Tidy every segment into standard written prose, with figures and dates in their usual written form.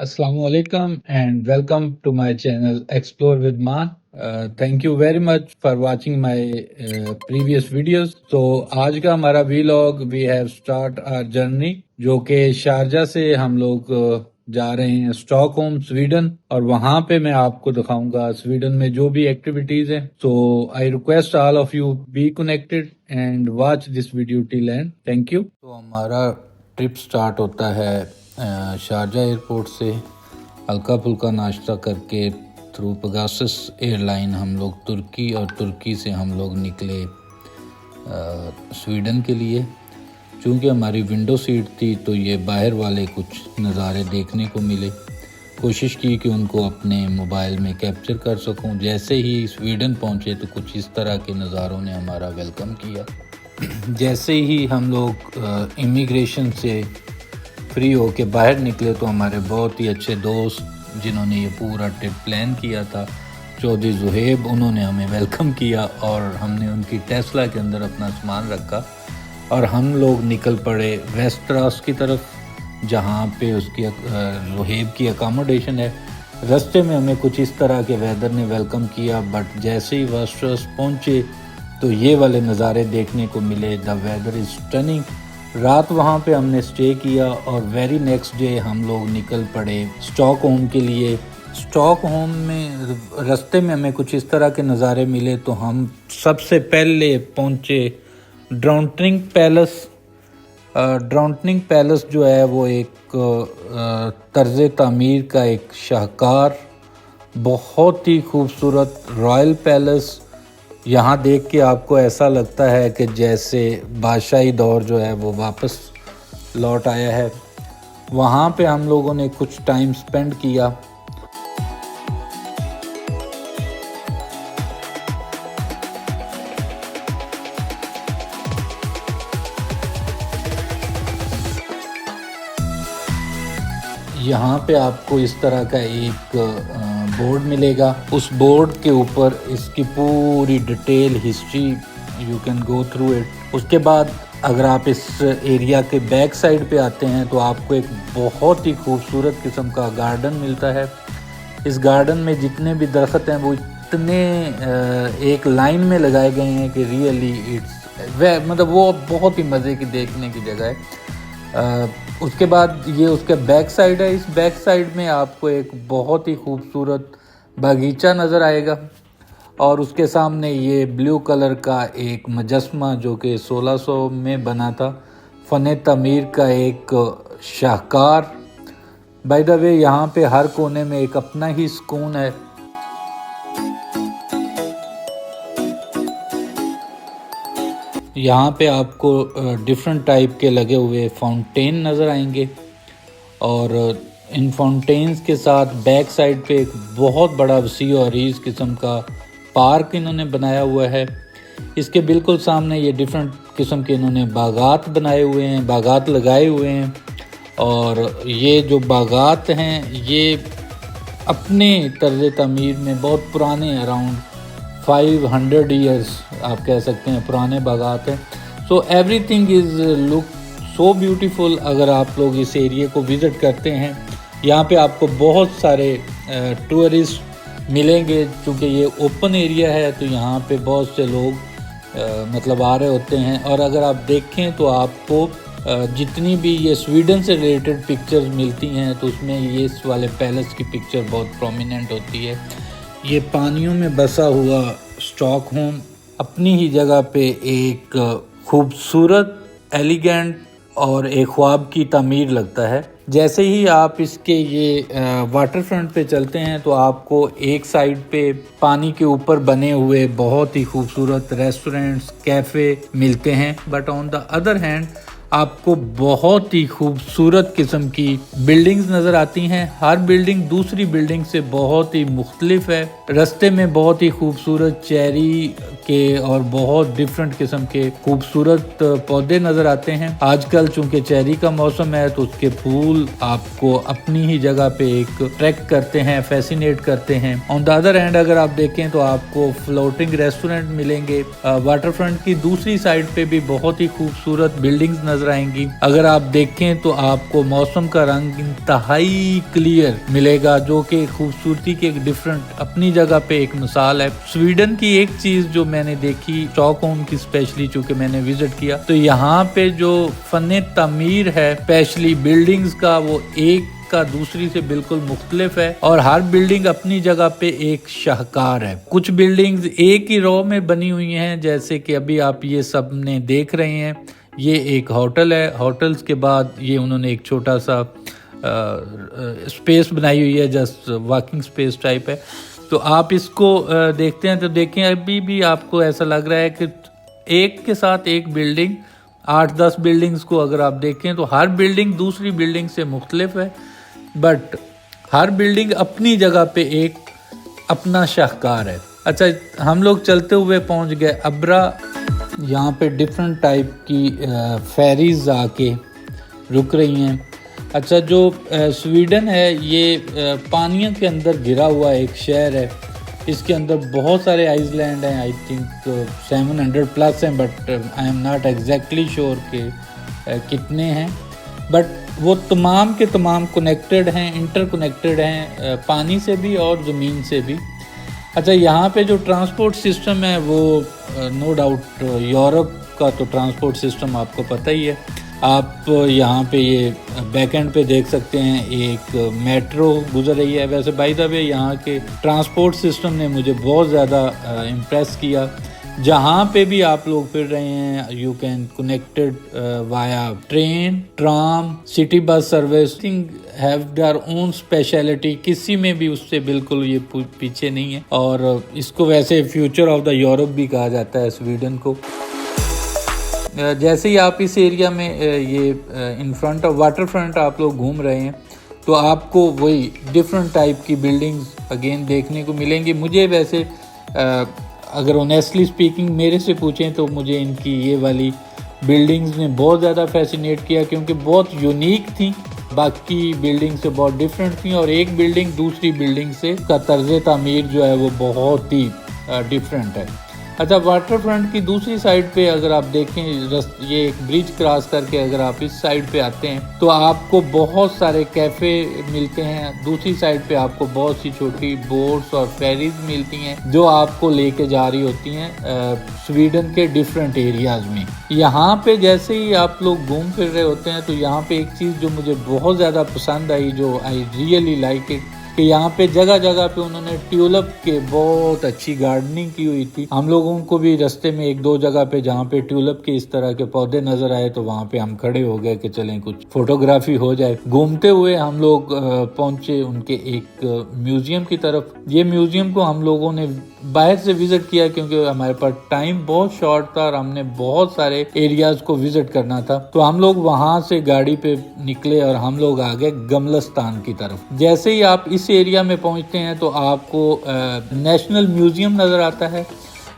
Assalamu alaikum and welcome to my channel Explore with Man. Thank you very much for watching my previous videos. So आज का हमारा vlog we have start our journey जो कि Sharjah से हम लोग जा रहे हैं स्टॉकहोम स्वीडन और वहां पे मैं आपको दिखाऊंगा स्वीडन में जो भी एक्टिविटीज हैं. So I request all of you be connected and watch this video till end. Thank you. तो हमारा ट्रिप स्टार्ट होता है शारजा एयरपोर्ट से. हल्का फुल्का नाश्ता करके थ्रू पेगासस एयरलाइन हम लोग तुर्की और तुर्की से हम लोग निकले स्वीडन के लिए. चूँकि हमारी विंडो सीट थी तो ये बाहर वाले कुछ नज़ारे देखने को मिले. कोशिश की कि उनको अपने मोबाइल में कैप्चर कर सकूं. जैसे ही स्वीडन पहुंचे तो कुछ इस तरह के नज़ारों ने हमारा वेलकम किया. जैसे ही हम लोग इमिग्रेशन से फ्री होके बाहर निकले तो हमारे बहुत ही अच्छे दोस्त जिन्होंने ये पूरा ट्रिप प्लान किया था, चौधरी जुहेब, उन्होंने हमें वेलकम किया और हमने उनकी टेस्ला के अंदर अपना सामान रखा और हम लोग निकल पड़े वेस्टरास की तरफ जहाँ पे उसकी जुहेब की अकोमोडेशन है. रास्ते में हमें कुछ इस तरह के वेदर ने वेलकम किया, बट जैसे ही वेस्टरास पहुँचे तो ये वाले नज़ारे देखने को मिले. The weather is stunning. रात वहाँ पे हमने स्टे किया और वेरी नेक्स्ट डे हम लोग निकल पड़े स्टॉकहोम के लिए. स्टॉकहोम में रास्ते में हमें कुछ इस तरह के नज़ारे मिले तो हम सबसे पहले पहुँचे ड्रॉन्टिंग पैलेस. ड्रॉन्टिंग पैलेस जो है वो एक तर्ज तामीर का एक शाहकार बहुत ही खूबसूरत रॉयल पैलेस. यहाँ देख के आपको ऐसा लगता है कि जैसे बादशाही दौर जो है वो वापस लौट आया है. वहाँ पे हम लोगों ने कुछ टाइम स्पेंड किया. यहाँ पे आपको इस तरह का एक बोर्ड मिलेगा. उस बोर्ड के ऊपर इसकी पूरी detail history you can go through it. उसके बाद अगर आप इस एरिया के बैक साइड पे आते हैं तो आपको एक बहुत ही खूबसूरत किस्म का गार्डन मिलता है. इस गार्डन में जितने भी दरख्त हैं वो इतने एक लाइन में लगाए गए हैं कि रियली इट्स मतलब वो बहुत ही मज़े की देखने की जगह है. उसके बाद ये उसका बैक साइड है. इस बैक साइड में आपको एक बहुत ही खूबसूरत बागीचा नज़र आएगा और उसके सामने ये ब्लू कलर का एक मुजस्मा जो कि 1600 में बना था, फ़न तमीर का एक शाहकार. बाय द वे यहाँ पे हर कोने में एक अपना ही सुकून है. यहाँ पे आपको डिफरेंट टाइप के लगे हुए फाउंटेन नज़र आएंगे और इन फाउंटेन्स के साथ बैक साइड पे एक बहुत बड़ा वसी और अरीज़ किस्म का पार्क इन्होंने बनाया हुआ है. इसके बिल्कुल सामने ये डिफरेंट किस्म के इन्होंने बागात बनाए हुए हैं, बागात लगाए हुए हैं. और ये जो बागात हैं ये अपने तर्ज तमीर में बहुत पुराने अराउंड 500 ईयर्स आप कह सकते हैं पुराने बागात हैं. So everything is look so beautiful. अगर आप लोग इस एरिया को विज़िट करते हैं यहाँ पे आपको बहुत सारे टूरिस्ट मिलेंगे. क्योंकि ये ओपन एरिया है तो यहाँ पे बहुत से लोग मतलब आ रहे होते हैं. और अगर आप देखें तो आपको जितनी भी ये स्वीडन से रिलेटेड पिक्चर्स मिलती हैं तो उसमें ये इस वाले पैलेस की पिक्चर बहुत प्रोमिनेंट होती है. ये पानियों में बसा हुआ स्टॉकहोम अपनी ही जगह पे एक खूबसूरत, एलिगेंट और एक ख्वाब की तामीर लगता है. जैसे ही आप इसके ये वाटर फ्रंट पे चलते हैं तो आपको एक साइड पे पानी के ऊपर बने हुए बहुत ही खूबसूरत रेस्टोरेंट्स, कैफ़े मिलते हैं. But on the other hand आपको बहुत ही खूबसूरत किस्म की बिल्डिंग्स नज़र आती हैं. हर बिल्डिंग दूसरी बिल्डिंग से बहुत ही मुख्तलिफ है. रास्ते में बहुत ही खूबसूरत चेरी के और बहुत डिफरेंट किस्म के खूबसूरत पौधे नज़र आते हैं. आजकल चूँकि चेरी का मौसम है तो उसके फूल आपको अपनी ही जगह पे एक ट्रैक करते हैं, फैसिनेट करते हैं. ऑन द अदर हैंड अगर आप देखें तो आपको फ्लोटिंग रेस्टोरेंट मिलेंगे. वाटर फ्रंट की दूसरी साइड पे भी बहुत ही खूबसूरत बिल्डिंग्स नज़र नजर आएंगी। अगर आप देखें तो आपको मौसम का रंग इंतहाई क्लियर मिलेगा, जो कि खूबसूरती की एक डिफरेंट अपनी जगह पे एक मिसाल है। स्वीडन की एक चीज जो मैंने देखी, स्टॉकहोम की स्पेशली, चूंकि मैंने विजिट किया, तो यहाँ पे जो फन तामीर है स्पेशली बिल्डिंग्स का, वो एक का दूसरी से बिल्कुल मुख्तलिफ है और हर बिल्डिंग अपनी जगह पे एक शाहकार है। कुछ बिल्डिंग्स एक ही रो में बनी हुई हैं, जैसे कि अभी आप ये सब ने देख रहे हैं, ये एक होटल है। होटल्स के बाद ये उन्होंने एक छोटा सा स्पेस बनाई हुई है, जस्ट वॉकिंग स्पेस टाइप है। तो आप इसको देखते हैं तो देखें, अभी भी आपको ऐसा लग रहा है कि एक के साथ एक बिल्डिंग, 8-10 बिल्डिंग्स को अगर आप देखें तो हर बिल्डिंग दूसरी बिल्डिंग से मुख्तलिफ है, बट हर बिल्डिंग अपनी जगह पे एक अपना शाहकार है। अच्छा, हम लोग चलते हुए पहुंच गए अब्रा। यहाँ पे डिफरेंट टाइप की फेरीज आके रुक रही हैं। अच्छा, जो स्वीडन है ये पानियों के अंदर घिरा हुआ एक शहर है। इसके अंदर बहुत सारे आइसलैंड हैं, आई थिंक 700 प्लस हैं, but I am not exactly sure कि कितने हैं, बट वो तमाम के तमाम कनेक्टेड हैं, इंटरकनेक्टेड हैं, पानी से भी और ज़मीन से भी। अच्छा, यहाँ पे जो ट्रांसपोर्ट सिस्टम है वो नो डाउट यूरोप का तो ट्रांसपोर्ट सिस्टम आपको पता ही है। आप यहाँ पे ये बैक एंड पे देख सकते हैं, एक मेट्रो गुजर रही है। वैसे बाय द वे यहाँ के ट्रांसपोर्ट सिस्टम ने मुझे बहुत ज़्यादा इम्प्रेस किया। जहाँ पे भी आप लोग फिर रहे हैं, you can connected via train, tram, city bus service, thing have their own speciality. किसी में भी उससे बिल्कुल ये पीछे नहीं है, और इसको वैसे फ्यूचर ऑफ द यूरोप भी कहा जाता है स्वीडन को। जैसे ही आप इस एरिया में ये in front of water front आप लोग घूम रहे हैं, तो आपको वही डिफरेंट टाइप की बिल्डिंग्स अगेन देखने को मिलेंगी। मुझे वैसे अगर ऑनेस्टली स्पीकिंग मेरे से पूछें तो मुझे इनकी ये वाली बिल्डिंग्स ने बहुत ज़्यादा फैसिनेट किया, क्योंकि बहुत यूनिक थी, बाकी बिल्डिंग से बहुत डिफरेंट थी, और एक बिल्डिंग दूसरी बिल्डिंग से का तर्ज तामीर जो है वो बहुत ही डिफरेंट है। अच्छा, वाटर फ्रंट की दूसरी साइड पे अगर आप देखें, ये एक ब्रिज क्रॉस करके अगर आप इस साइड पे आते हैं तो आपको बहुत सारे कैफ़े मिलते हैं। दूसरी साइड पे आपको बहुत सी छोटी बोट्स और फेरीज मिलती हैं जो आपको लेके जा रही होती हैं स्वीडन के डिफरेंट एरियाज में। यहाँ पे जैसे ही आप लोग घूम फिर रहे होते हैं तो यहाँ पे एक चीज़ जो मुझे बहुत ज़्यादा पसंद आई, जो आई रियली लाइक इट, कि यहाँ पे जगह जगह पे उन्होंने ट्यूलिप के बहुत अच्छी गार्डनिंग की हुई थी। हम लोगों को भी रास्ते में एक दो जगह पे जहाँ पे ट्यूलिप के इस तरह के पौधे नजर आए तो वहाँ पे हम खड़े हो गए कि चलें कुछ फोटोग्राफी हो जाए। घूमते हुए हम लोग पहुंचे उनके एक म्यूजियम की तरफ। ये म्यूजियम को हम लोगों ने बाहर से विजिट किया क्योंकि हमारे पास टाइम बहुत शॉर्ट था और हमने बहुत सारे एरियाज को विजिट करना था। तो हम लोग वहां से गाड़ी पे निकले और हम लोग आ गए गमलस्तान की तरफ। जैसे ही आप इस एरिया में पहुंचते हैं तो आपको नेशनल म्यूजियम नजर आता है।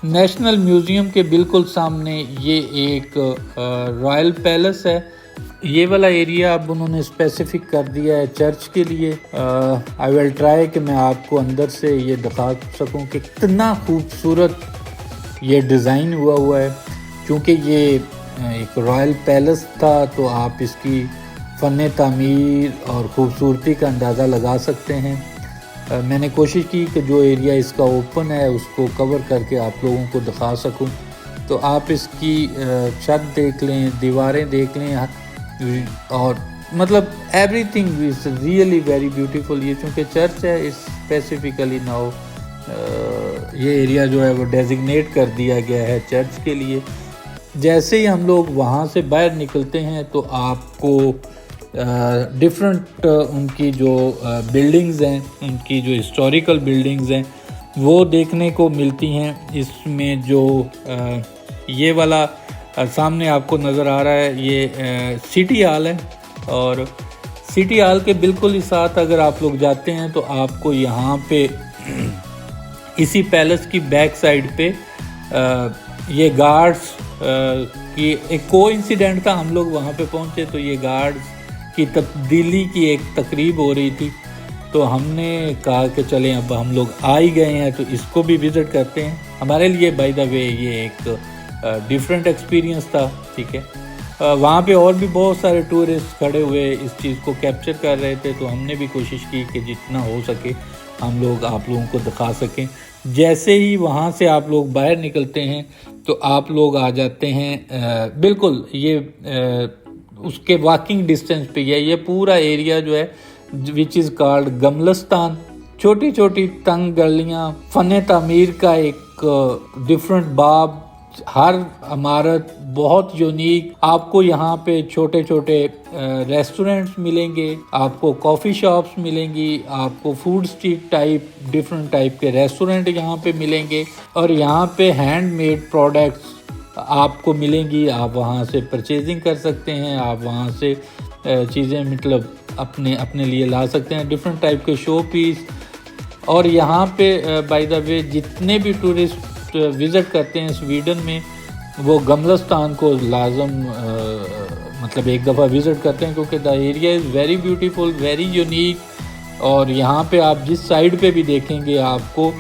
नेशनल म्यूजियम के बिल्कुल सामने ये एक रॉयल पैलेस है। ये वाला एरिया अब उन्होंने स्पेसिफिक कर दिया है चर्च के लिए। आई विल ट्राई कि मैं आपको अंदर से ये दिखा सकूं कि कितना खूबसूरत ये डिज़ाइन हुआ है। क्योंकि ये एक रॉयल पैलेस था तो आप इसकी फ़न तामीर और ख़ूबसूरती का अंदाज़ा लगा सकते हैं। मैंने कोशिश की कि जो एरिया इसका ओपन है उसको कवर करके आप लोगों को दिखा सकूं। तो आप इसकी छत देख लें, दीवारें देख लें, और मतलब everything is really very beautiful. ये चूँकि चर्च है, इस स्पेसिफिकली नाउ ये एरिया जो है वो डेजिग्नेट कर दिया गया है चर्च के लिए। जैसे ही हम लोग वहाँ से बाहर निकलते हैं तो आपको डिफरेंट उनकी जो बिल्डिंग्स हैं, उनकी जो हिस्टोरिकल बिल्डिंग्स हैं वो देखने को मिलती हैं। इसमें जो ये वाला सामने आपको नज़र आ रहा है ये सिटी हॉल है, और सिटी हॉल के बिल्कुल ही साथ अगर आप लोग जाते हैं तो आपको यहाँ पे इसी पैलेस की बैक साइड पे ये गार्ड्स की एक कोइंसिडेंट था। हम लोग वहाँ पे पहुँचे तो ये गार्ड्स की तब्दीली की एक तकरीब हो रही थी, तो हमने कहा कि चलें अब हम लोग आ ही गए हैं तो इसको भी विज़िट करते हैं। हमारे लिए बाय द वे ये एक डिफरेंट एक्सपीरियंस था, ठीक है। वहाँ पे और भी बहुत सारे टूरिस्ट खड़े हुए इस चीज़ को कैप्चर कर रहे थे, तो हमने भी कोशिश की कि जितना हो सके हम लोग आप लोगों को दिखा सकें। जैसे ही वहाँ से आप लोग बाहर निकलते हैं तो आप लोग आ जाते हैं बिल्कुल ये उसके वॉकिंग डिस्टेंस पे ये पूरा एरिया जो है विच इज़ कॉल्ड गमलस्तान। छोटी छोटी तंग गलियाँ, फ़न तामीर का एक डिफरेंट बाब, हर इमारत बहुत यूनिक। आपको यहाँ पे छोटे छोटे रेस्टोरेंट्स मिलेंगे, आपको कॉफ़ी शॉप्स मिलेंगी, आपको food street type different type के रेस्टोरेंट यहाँ पे मिलेंगे, और यहाँ पे हैंडमेड प्रोडक्ट्स आपको मिलेंगी। आप वहाँ से परचेजिंग कर सकते हैं, आप वहाँ से चीज़ें मतलब अपने अपने लिए ला सकते हैं, डिफरेंट टाइप के शो पीस। और यहाँ पे बाय द वे जितने भी टूरिस्ट विज़िट करते हैं स्वीडन में, वो गमलस्तान को लाजम मतलब एक दफ़ा विज़िट करते हैं, क्योंकि the area is very beautiful, very unique. और यहाँ पे आप जिस साइड पे भी देखेंगे आपको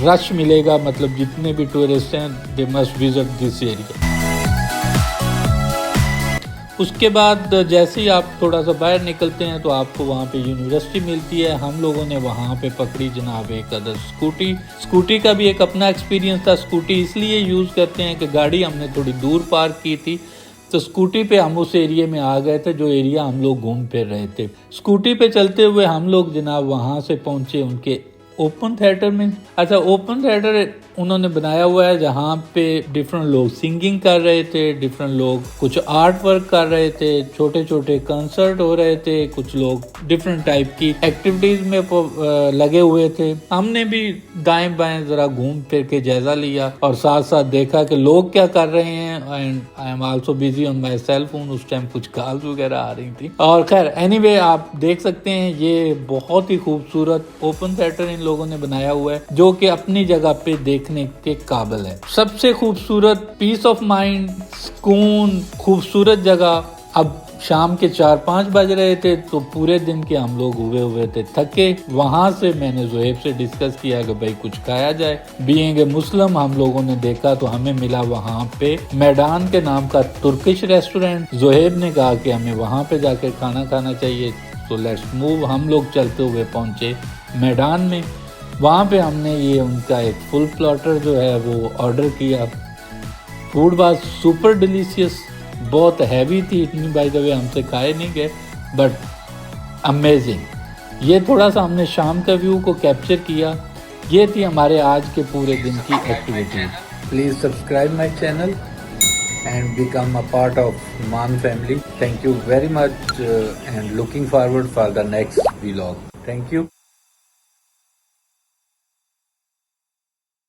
रश मिलेगा, मतलब जितने भी टूरिस्ट हैं they must visit this area. उसके बाद जैसे ही आप थोड़ा सा बाहर निकलते हैं तो आपको वहाँ पे यूनिवर्सिटी मिलती है। हम लोगों ने वहाँ पे पकड़ी जनाब एक अदर स्कूटी का भी एक अपना एक्सपीरियंस था। स्कूटी इसलिए यूज़ करते हैं कि गाड़ी हमने थोड़ी दूर पार्क की थी, तो स्कूटी पे हम उस एरिया में आ गए थे जो एरिया हम लोग घूम फिर रहे थे। स्कूटी पे चलते हुए हम लोग जनाब वहाँ से पहुँचे उनके ओपन थिएटर में। अच्छा, ओपन थिएटर उन्होंने बनाया हुआ है जहाँ पे डिफरेंट लोग सिंगिंग कर रहे थे, डिफरेंट लोग कुछ आर्ट वर्क कर रहे थे, छोटे छोटे कंसर्ट हो रहे थे, कुछ लोग डिफरेंट टाइप की एक्टिविटीज में लगे हुए थे। हमने भी दाएं बाएं जरा घूम फिर के जायजा लिया और साथ साथ देखा कि लोग क्या कर रहे हैं। And I am also busy on my cell phone, उस टाइम कुछ कॉल्स वगैरह आ रही थी। और खैर एनीवे आप देख सकते हैं ये बहुत ही खूबसूरत ओपन थिएटर इन लोगों ने बनाया हुआ है, जो कि अपनी जगह पे देखने के काबिल है। सबसे खूबसूरत, पीस ऑफ माइंड, सुकून, खूबसूरत जगह। अब शाम के 4-5 बज रहे थे, तो पूरे दिन के हम लोग हुए थे थके। वहां से मैंने जोहेब से डिस्कस किया कि भाई कुछ खाया जाए। बीइंग ए मुस्लिम हम लोगों ने देखा तो हमें मिला वहां पे मैदान के नाम का तुर्किश रेस्टोरेंट। जोहेब ने कहा कि हमें वहां पे जाकर खाना खाना चाहिए, तो लेट्स मूव। हम लोग चलते हुए पहुंचे मैदान में। वहाँ पे हमने ये उनका एक फुल प्लॉटर जो है वो ऑर्डर किया। फूड वाज सुपर डिलीशियस, बहुत हैवी थी, इतनी बाय द वे हमसे खाए नहीं गए, बट अमेजिंग। ये थोड़ा सा हमने शाम का व्यू को कैप्चर किया। ये थी हमारे आज के पूरे दिन की activity. Please subscribe my channel and become a part of Man family. Thank you very much and looking forward for the next vlog. Thank you.